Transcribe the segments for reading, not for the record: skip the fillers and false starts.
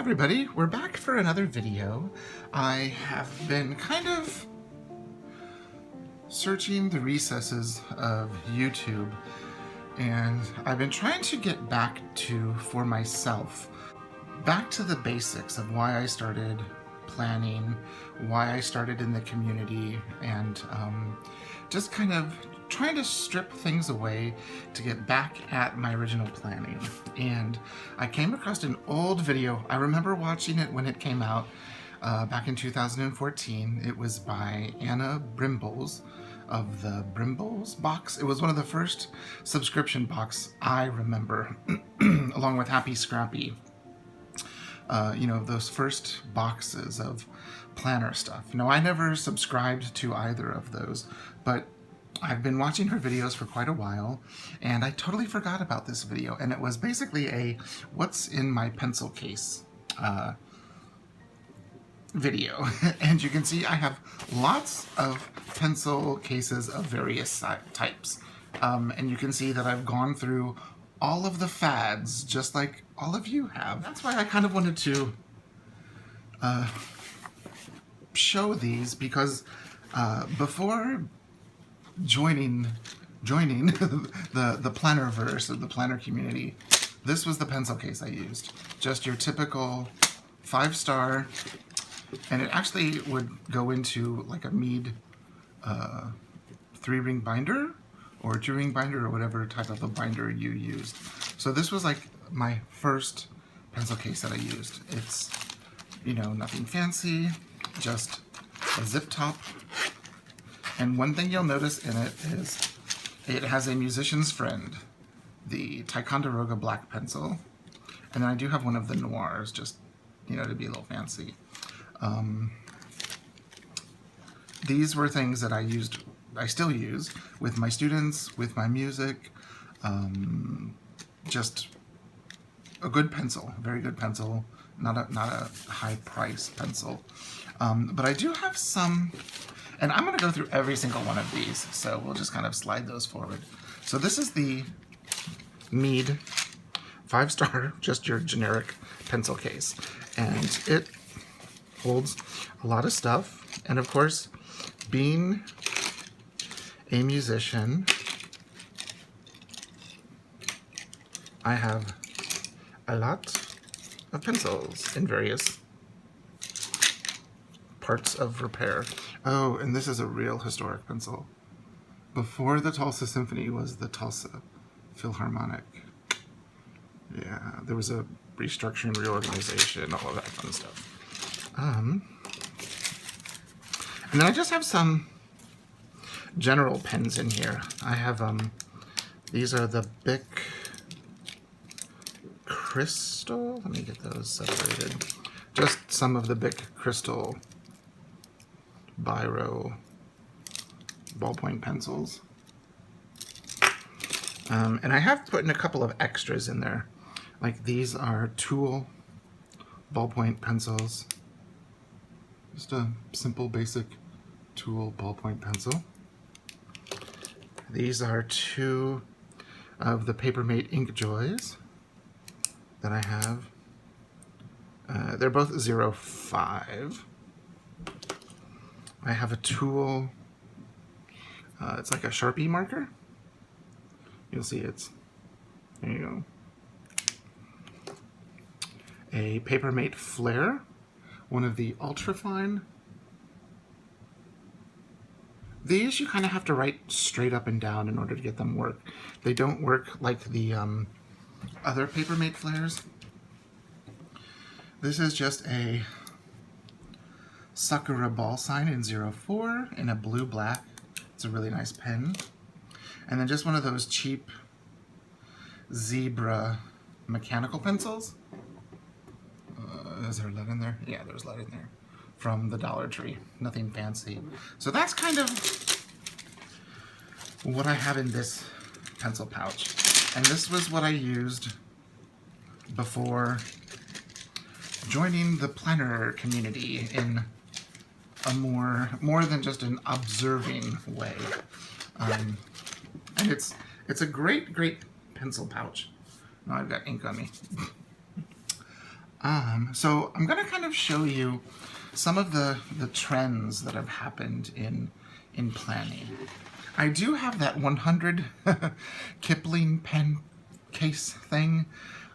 everybody, we're back for another video. I have been kind of searching the recesses of YouTube, and I've been trying to get back to, for myself, back to the basics of why I started planning, why I started in the community, and just kind of trying to strip things away to get back at my original planning. And I came across an old video. I remember watching it when it came out back in 2014. It was by Anna Brimbles of the Brimbles Box. It was one of the first subscription box I remember, along with Happy Scrappy. You know, those first boxes of planner stuff. No, I never subscribed to either of those, but I've been watching her videos for quite a while, and I totally forgot about this video, and it was basically a what's in my pencil case video. And you can see I have lots of pencil cases of various types, and you can see that I've gone through all of the fads, just like all of you have. That's why I kind of wanted to show these, because before joining the plannerverse of the planner community, this was the pencil case I used. Just your typical 5-star, and it actually would go into like a Mead 3-ring binder or 2-ring binder or whatever type of a binder you used. So this was like my first pencil case that I used. It's, you know, nothing fancy, just a zip top. And one thing you'll notice in it is it has a musician's friend, the Ticonderoga black pencil. And then I do have one of the noirs, just, you know, to be a little fancy. These were things that I still use with my students, with my music. Just a good pencil, a very good pencil, not a high price pencil. But I do have some. And I'm going to go through every single one of these, so we'll just kind of slide those forward. So this is the Mead 5-star, just your generic pencil case. And it holds a lot of stuff. And of course, being a musician, I have a lot of pencils in various parts of repair. Oh, and this is a real historic pencil. Before the Tulsa Symphony was the Tulsa Philharmonic. Yeah, there was a restructuring, reorganization, all of that fun stuff. And then I just have some general pens in here. I have, these are the Bic Crystal. Let me get those separated. Just some of the Bic Crystal Biro ballpoint pencils. And I have put in a couple of extras in there. Like these are Tool ballpoint pencils. Just a simple, basic Tool ballpoint pencil. These are 2 of the Papermate Ink Joys that I have. They're both 05. I have a Tool, it's like a Sharpie marker. You'll see it's, there you go. A Papermate Flair, one of the ultrafine. These you kind of have to write straight up and down in order to get them work. They don't work like the other Papermate Flairs. This is just a Sakura ball sign in 04 in a blue-black. It's a really nice pen. And then just one of those cheap Zebra mechanical pencils. Is there lead in there? Yeah, there's lead in there. From the Dollar Tree. Nothing fancy. So that's kind of what I have in this pencil pouch. And this was what I used before joining the planner community in a more than just an observing way. And it's a great pencil pouch. Now I've got ink on me. So I'm going to kind of show you some of the trends that have happened in planning. I do have that 100 Kipling pen case thing.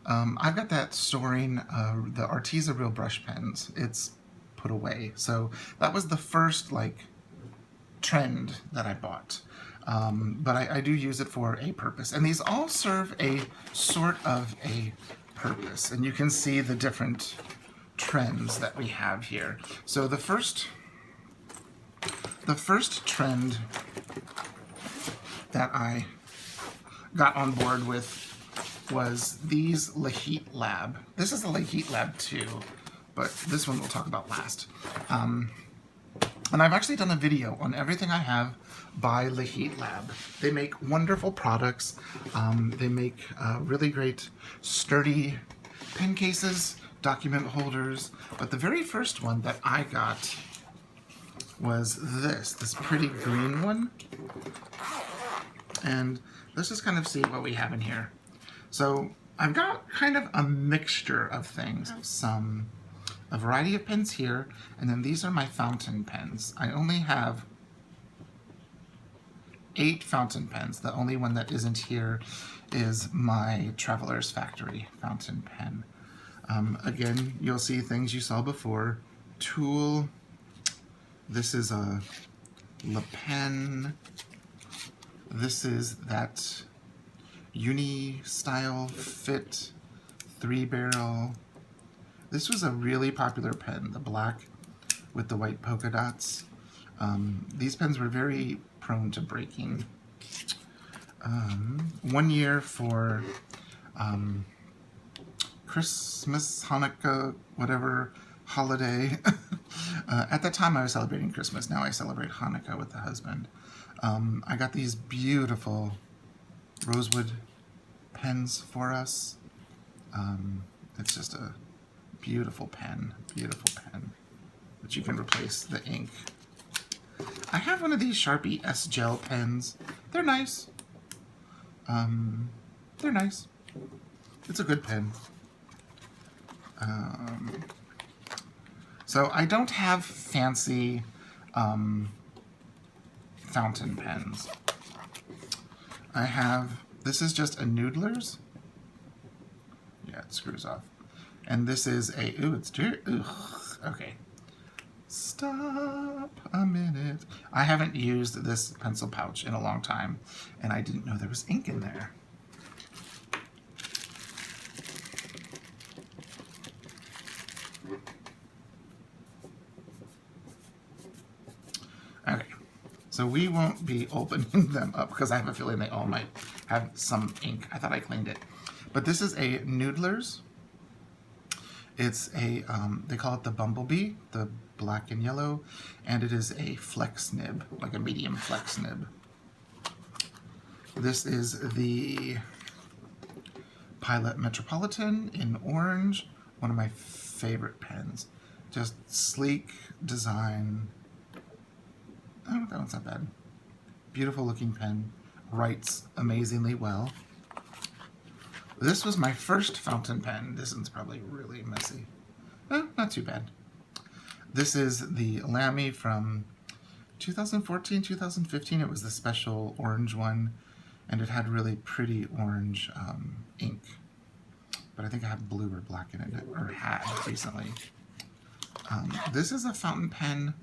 I've got that storing the Arteza Real Brush pens. It's put away. So that was the first like trend that I bought. But I do use it for a purpose. And these all serve a sort of a purpose. And you can see the different trends that we have here. So the first trend that I got on board with was these Lahit Lab. This is the Lahit Lab 2, but this one we'll talk about last. And I've actually done a video on everything I have by Lahit Lab. They make wonderful products. They make really great sturdy pen cases, document holders. But the very first one that I got was this pretty green one. And let's just kind of see what we have in here. So I've got kind of a mixture of things. A variety of pens here, and then these are my fountain pens. I only have 8 fountain pens. The only one that isn't here is my Traveler's Factory fountain pen. Again, you'll see things you saw before. Tool. This is a Le Pen. This is that uni-style fit 3-barrel. This was a really popular pen, the black with the white polka dots. These pens were very prone to breaking. 1 year for Christmas, Hanukkah, whatever holiday. At that time I was celebrating Christmas. Now I celebrate Hanukkah with the husband. I got these beautiful rosewood pens for us. It's just a beautiful pen, but you can replace the ink. I have one of these Sharpie S Gel pens. They're nice. They're nice. It's a good pen. So I don't have fancy fountain pens. I have, this is just a Noodler's. Yeah, it screws off. And this is a, ooh, it's dirty. Okay. Stop a minute. I haven't used this pencil pouch in a long time, and I didn't know there was ink in there. Okay, so we won't be opening them up because I have a feeling they all might have some ink. I thought I cleaned it. But this is a Noodler's. It's a, they call it the Bumblebee, the black and yellow, and it is a flex nib, like a medium flex nib. This is the Pilot Metropolitan in orange, one of my favorite pens. Just sleek design. Oh, that one's not bad. Beautiful looking pen, writes amazingly well. This was my first fountain pen. This one's probably really messy. Not too bad. This is the Lamy from 2014, 2015. It was the special orange one, and it had really pretty orange ink. But I think I have blue or black in it, or had recently. This is a fountain pen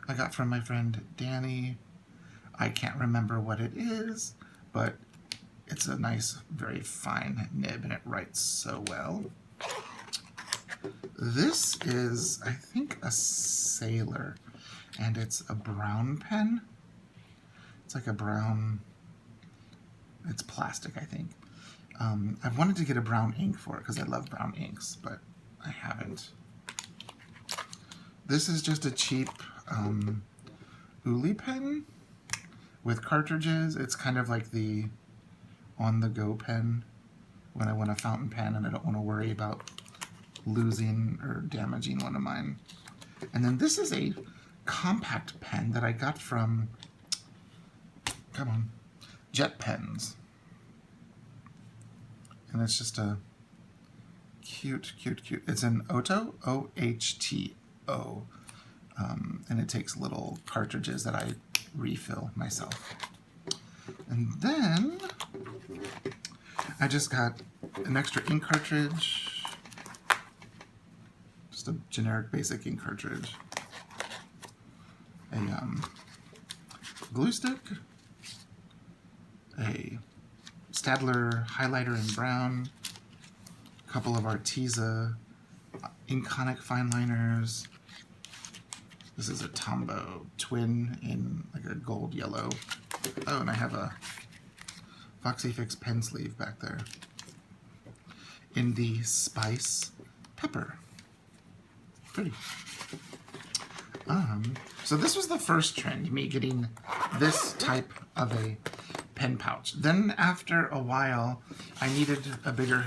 I got from my friend Danny. I can't remember what it is, but it's a nice, very fine nib, and it writes so well. This is, I think, a Sailor, and it's a brown pen. It's like a brown, it's plastic, I think. I've wanted to get a brown ink for it because I love brown inks, but I haven't. This is just a cheap Uli pen with cartridges. It's kind of like the on-the-go pen when I want a fountain pen and I don't want to worry about losing or damaging one of mine. And then this is a compact pen that I got from, come on, Jet Pens. And it's just a Cute, cute, cute. It's an Ohto, O-H-T-O. And it takes little cartridges that I refill myself. And then I just got an extra ink cartridge. Just a generic basic ink cartridge. A glue stick. A Staedtler highlighter in brown. A couple of Arteza Inkonic fine liners. This is a Tombow twin in like a gold yellow. Oh, and I have a Foxy Fix pen sleeve back there in the Spice Pepper. Pretty. So this was the first trend, me getting this type of a pen pouch. Then after a while, I needed a bigger,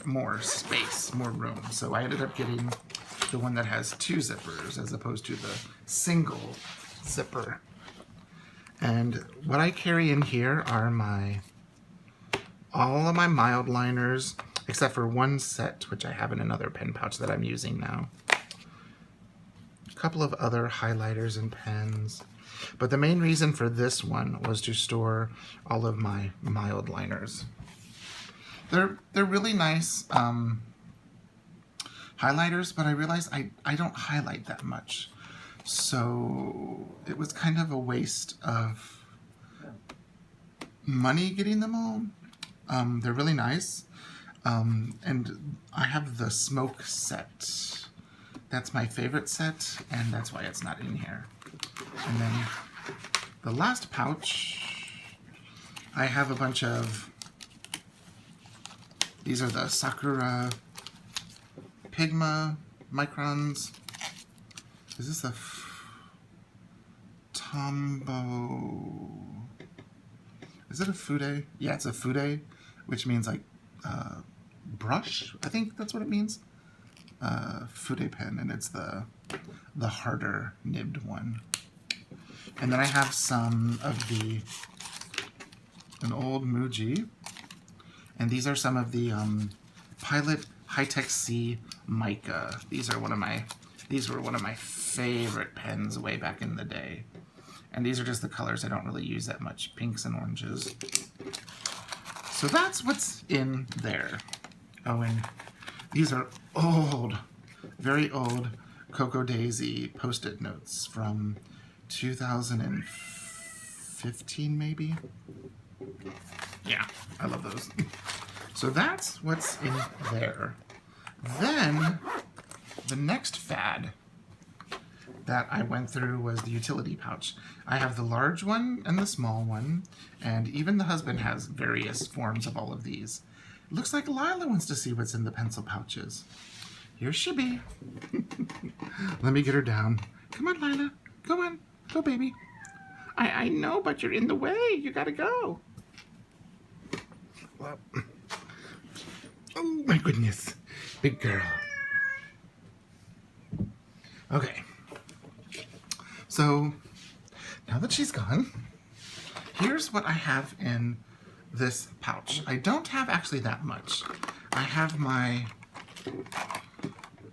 more space, more room. So I ended up getting the one that has 2 zippers as opposed to the single zipper. And what I carry in here are all of my mild liners, except for one set, which I have in another pen pouch that I'm using now. A couple of other highlighters and pens. But the main reason for this one was to store all of my mild liners. They're really nice highlighters, but I realized I don't highlight that much. So it was kind of a waste of money getting them all. They're really nice. And I have the smoke set. That's my favorite set, and that's why it's not in here. And then the last pouch, I have a bunch of, these are the Sakura Pigma microns. Is this a Tombow? Is it a Fude? Yeah, it's a Fude, which means like brush. I think that's what it means. Fude pen, and it's the harder nibbed one. And then I have some of an old Muji, and these are some of the Pilot High-Tech C mica. These were one of my favorite pens way back in the day. And these are just the colors I don't really use that much, pinks and oranges. So that's what's in there. Oh, and these are old, very old Cocoa Daisy Post-it notes from 2015 maybe? Yeah, I love those. So that's what's in there. Then, the next fad that I went through was the utility pouch. I have the large one and the small one, and even the husband has various forms of all of these. It looks like Lila wants to see what's in the pencil pouches. Here she be. Let me get her down. Come on, Lila. Go on. Go, baby. I know, but you're in the way. You gotta go. Well, oh, my goodness. Big girl. Okay. So, now that she's gone, here's what I have in this pouch. I don't have actually that much. I have my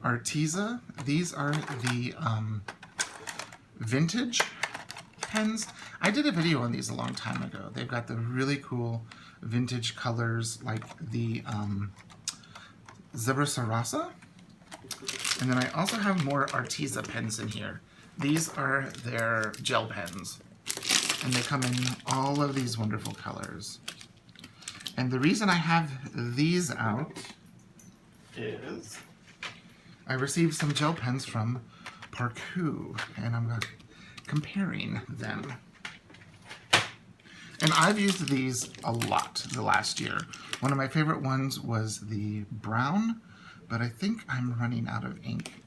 Arteza. These are the vintage pens. I did a video on these a long time ago. They've got the really cool vintage colors like the Zebra Sarasa. And then I also have more Arteza pens in here. These are their gel pens. And they come in all of these wonderful colors. And the reason I have these out is I received some gel pens from Parku, and I'm comparing them. And I've used these a lot the last year. One of my favorite ones was the brown, but I think I'm running out of ink.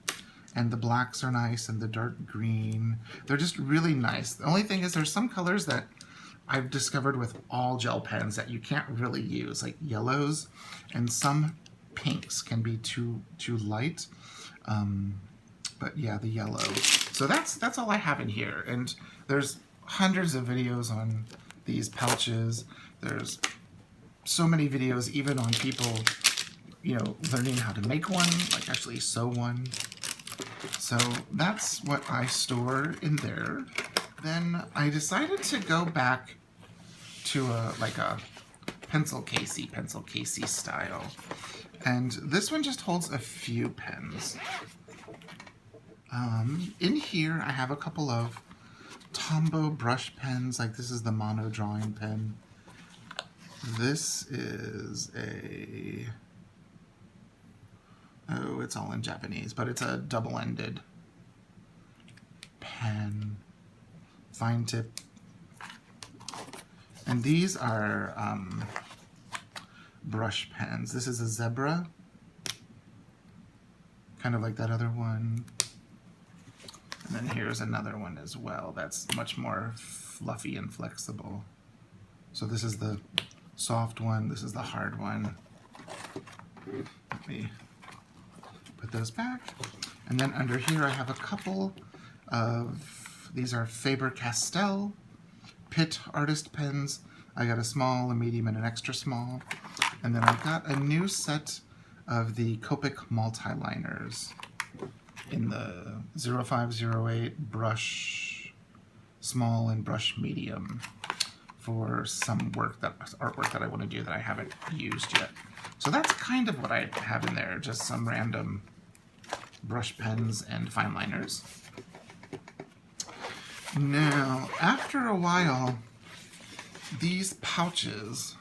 And the blacks are nice, and the dark green. They're just really nice. The only thing is there's some colors that I've discovered with all gel pens that you can't really use, like yellows, and some pinks can be too light. But yeah, the yellow. So that's all I have in here. And there's hundreds of videos on these pouches. There's so many videos even on people, learning how to make one, like actually sew one. So that's what I store in there. Then I decided to go back to a pencil casey style. And this one just holds a few pens. In here I have a couple of Tombow brush pens, like this is the mono drawing pen. This is it's all in Japanese, but it's a double-ended pen, fine tip. And these are brush pens. This is a zebra, kind of like that other one. And then here's another one as well that's much more fluffy and flexible. So this is the soft one, this is the hard one. Let me put those back. And then under here I have a couple of, these are Faber-Castell Pitt artist pens. I got a small, a medium, and an extra small. And then I got a new set of the Copic multi-liners in the 0508 brush small and brush medium for some artwork that I want to do that I haven't used yet. So that's kind of what I have in there, just some random brush pens and fine liners. Now, after a while, these pouches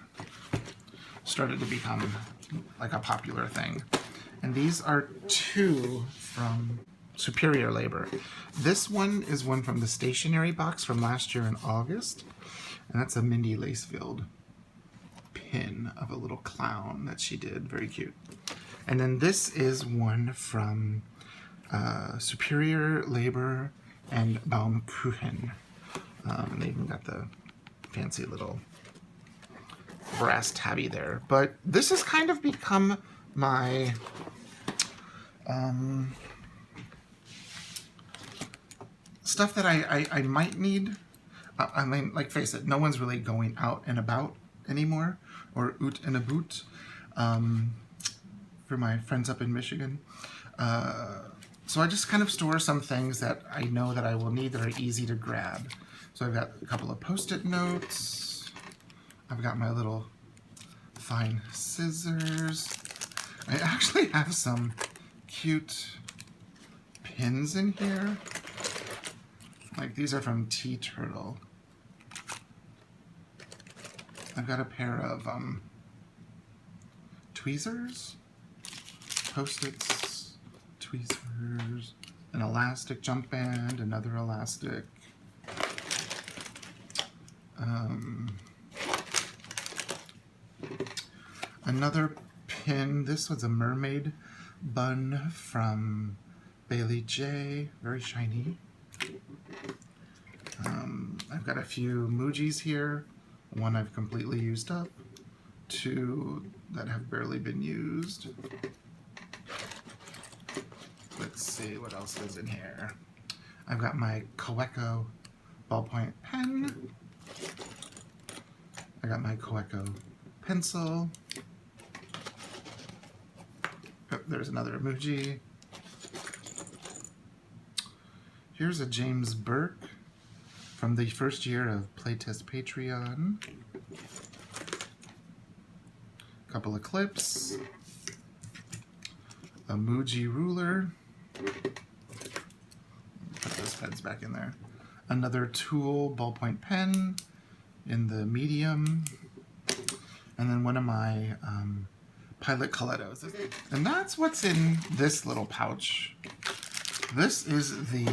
started to become like a popular thing. And these are two from Superior Labor. This one is one from the stationery box from last year in August. And that's a Mindy Lacefield pin of a little clown that she did. Very cute. And then this is one from Superior Labor and Baumkuchen. And they even got the fancy little brass tabby there. But this has kind of become my stuff that I might need. I mean, like, face it, no one's really going out and about anymore, or out and about, for my friends up in Michigan. So I just kind of store some things that I know that I will need that are easy to grab. So I've got a couple of Post-it notes. I've got my little fine scissors. I actually have some cute pins in here. Like, these are from Tea Turtle. I've got a pair of tweezers, Post-its, tweezers, an elastic jump band, another elastic, another pin. This was a mermaid bun from Bailey J, very shiny. I've got a few Mujis here. One I've completely used up. Two that have barely been used. Let's see what else is in here. I've got my Coeco ballpoint pen. I got my Coeco pencil. Oh, there's another Muji. Here's a James Burke from the first year of Playtest Patreon. A couple of clips. A Muji ruler. Put those pens back in there. Another Tool ballpoint pen in the medium. And then one of my Pilot Colettos. And that's what's in this little pouch. This is the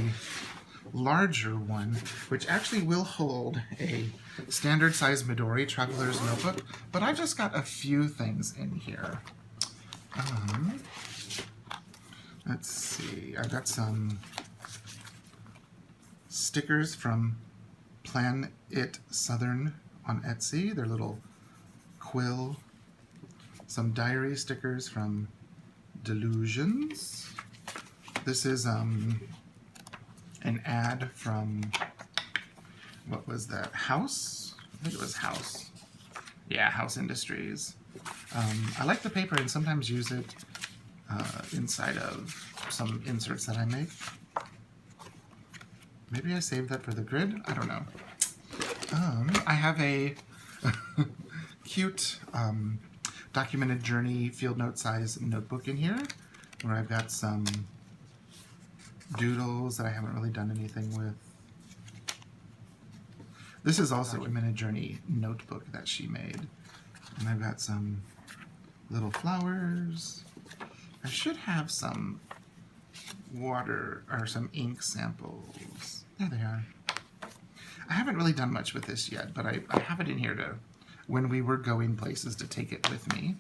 larger one, which actually will hold a standard size Midori Traveler's Notebook, but I've just got a few things in here. Let's see, I've got some stickers from Plan It Southern on Etsy. They're little quill. Some diary stickers from Delusions. This is an ad from, what was that, House? I think it was House. Yeah, House Industries. I like the paper and sometimes use it inside of some inserts that I make. Maybe I saved that for the grid? I don't know. I have a cute documented journey field note size notebook in here where I've got some doodles that I haven't really done anything with. This is also a documented journey notebook that she made. And I've got some little flowers. I should have some water or some ink samples. There they are. I haven't really done much with this yet, but I have it in here to, when we were going places, to take it with me.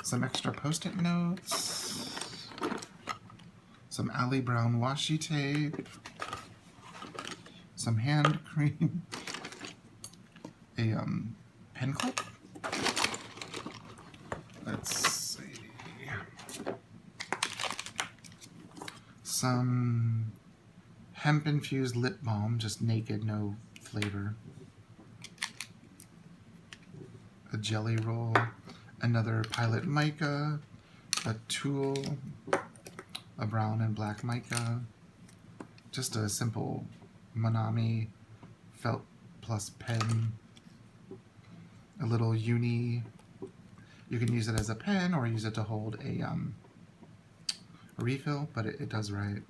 Some extra Post-it notes. Some Ali Brown washi tape. Some hand cream. A pen clip. Let's see. Some hemp-infused lip balm, just naked, no flavor. A jelly roll, another Pilot mica, a tool, a brown and black mica, just a simple Manami felt plus pen, a little uni. You can use it as a pen or use it to hold a refill, but it does write.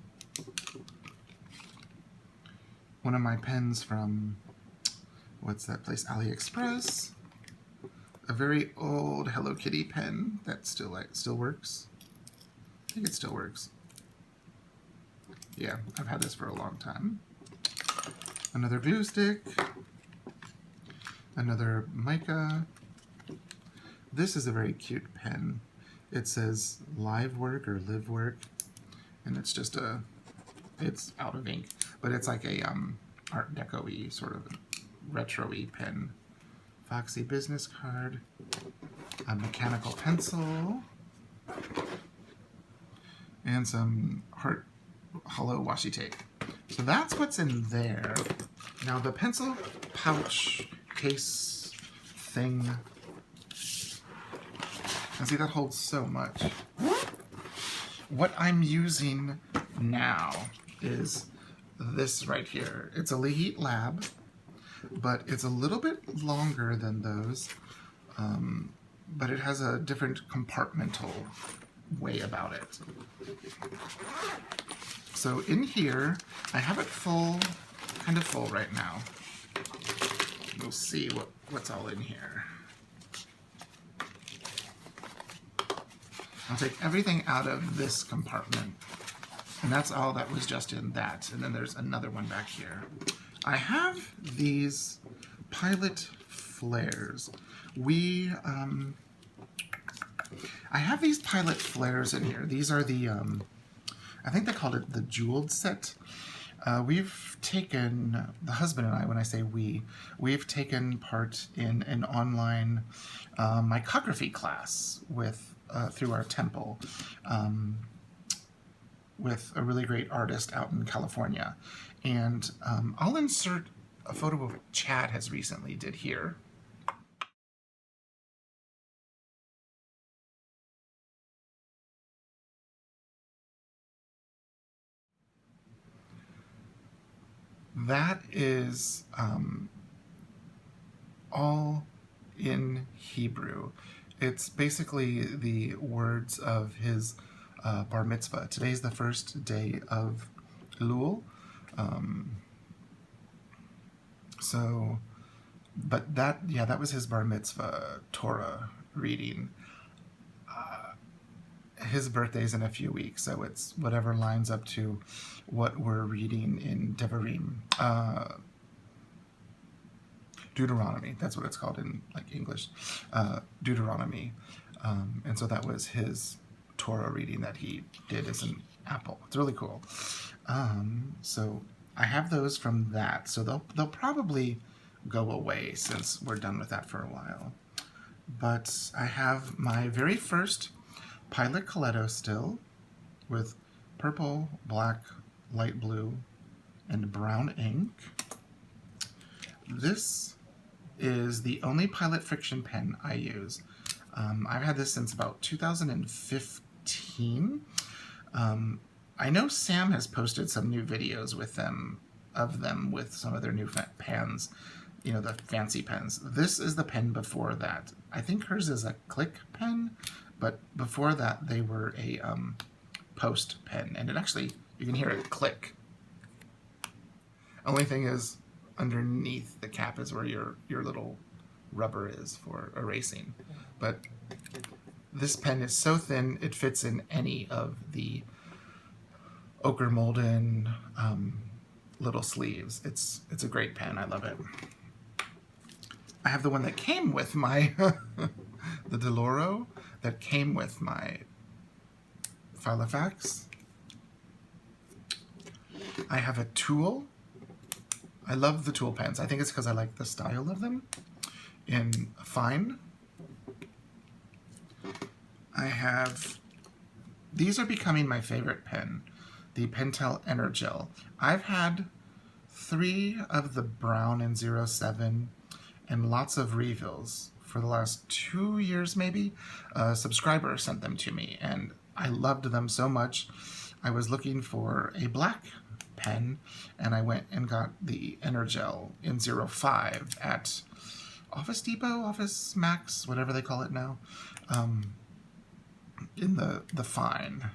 One of my pens from, what's that place, AliExpress. A very old Hello Kitty pen that still works. I think it still works. Yeah, I've had this for a long time. Another glue stick. Another mica. This is a very cute pen. It says live work or live work, and it's just it's out of ink, but it's like a Art Deco-y, sort of retro-y pen. Foxy business card, a mechanical pencil, and some hollow washi tape. So that's what's in there. Now the pencil pouch case thing, and see, that holds so much. What I'm using now is this right here. It's a Leheat Lab, but it's a little bit longer than those, but it has a different compartmental way about it. So in here, I have it full, kind of full right now. We'll see what's all in here. I'll take everything out of this compartment, and that's all that was just in that. And then there's another one back here. I have these Pilot Flairs. I have these Pilot Flairs in here. These are the, I think they called it the Jeweled set. We've taken, the husband and I, when I say we've taken part in an online micography class through our temple with a really great artist out in California. And I'll insert a photo of what Chad has recently did here. That is all in Hebrew. It's basically the words of his bar mitzvah. Today's the first day of Elul. But that was his bar mitzvah Torah reading. His birthday's in a few weeks, so it's whatever lines up to what we're reading in Devarim. Deuteronomy, that's what it's called in English. Deuteronomy. And so that was his Torah reading that he did as an apple. It's really cool. So I have those from that. So they'll probably go away since we're done with that for a while. But I have my very first Pilot Coletto still with purple, black, light blue, and brown ink. This is the only Pilot Friction pen I use. I've had this since about 2015. I know Sam has posted some new videos with them with some of their new pens, you know, the fancy pens. This is the pen before that. I think hers is a click pen, but before that they were a post pen, and it actually, you can hear it click. Only thing is, underneath the cap is where your little rubber is for erasing. But this pen is so thin it fits in any of the ochre molden little sleeves. It's a great pen. I love it. I have the one that came with my the Deloro that came with my Filofax. I have a Tool. I love the Tool pens. I think it's because I like the style of them in fine. I have, these are becoming my favorite pen, the Pentel Energel. I've had 3 of the Brown and 07 and lots of refills for the last 2 years maybe. A subscriber sent them to me and I loved them so much. I was looking for a black pen and I went and got the Energel in 05 at Office Depot, Office Max, whatever they call it now, in the fine.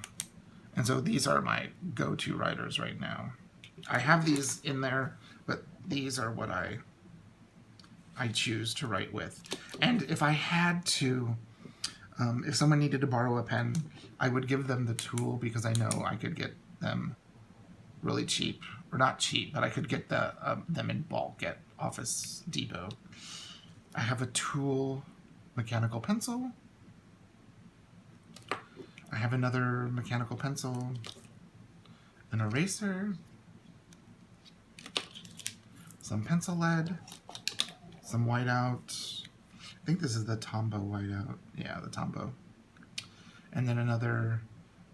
And so these are my go-to writers right now. I have these in there, but these are what I choose to write with. And if I had to, if someone needed to borrow a pen, I would give them the Tool because I know I could get them really cheap, or not cheap, but I could get them in bulk at Office Depot. I have a Tool mechanical pencil. I have another mechanical pencil, an eraser, some pencil lead, some whiteout. I think this is the Tombow whiteout. Yeah, the Tombow. And then another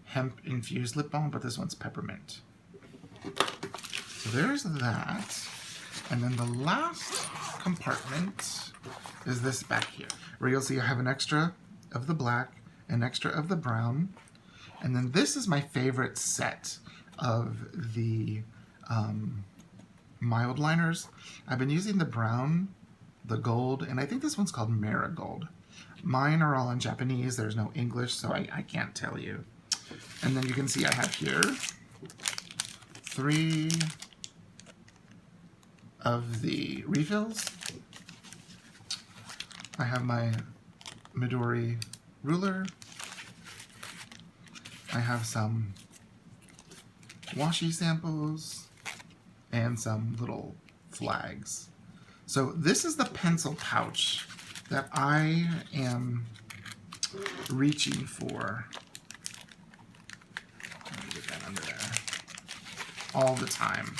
hemp infused lip balm, but this one's peppermint. So there's that. And then the last compartment is this back here, where you'll see I have an extra of the black, an extra of the brown, and then this is my favorite set of the mild liners. I've been using the brown, the gold, and I think this one's called Marigold. Mine are all in Japanese. There's no English, so I can't tell you. And then you can see I have here 3 of the refills. I have my Midori ruler. I have some washi samples and some little flags. So this is the pencil pouch that I am reaching for. Let me get that under there. All the time.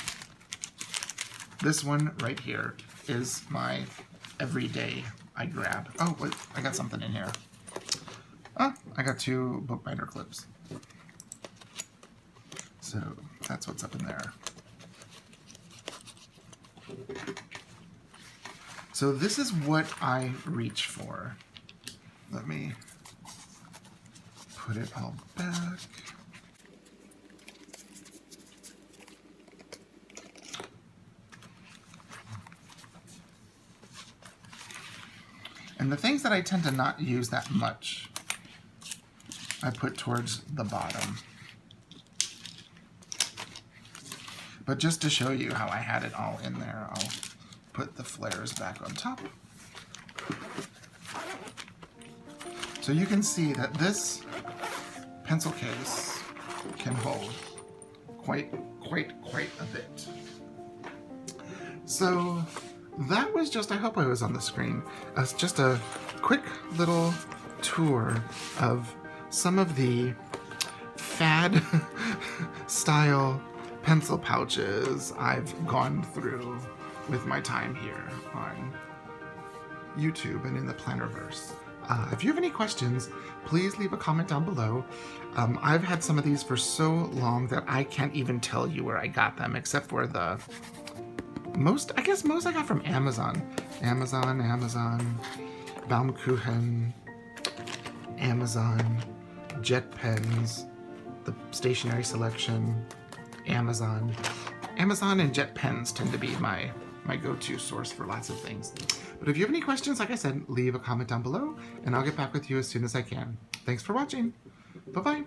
This one right here is my everyday I grab. Oh, wait, I got something in here. Oh, I got 2 bookbinder clips. So that's what's up in there. So this is what I reach for. Let me put it all back. And the things that I tend to not use that much, I put towards the bottom. But just to show you how I had it all in there, I'll put the flares back on top. So you can see that this pencil case can hold quite a bit. So that was just, I hope I was on the screen, just a quick little tour of some of the fad style pencil pouches I've gone through with my time here on YouTube and in the Plannerverse. If you have any questions, please leave a comment down below. I've had some of these for so long that I can't even tell you where I got them, except for the I guess most I got from Amazon. Amazon, Baumkuchen, Amazon, Jet Pens, the stationery selection, Amazon. Amazon and Jet Pens tend to be my go-to source for lots of things. But if you have any questions, like I said, leave a comment down below, and I'll get back with you as soon as I can. Thanks for watching. Bye-bye.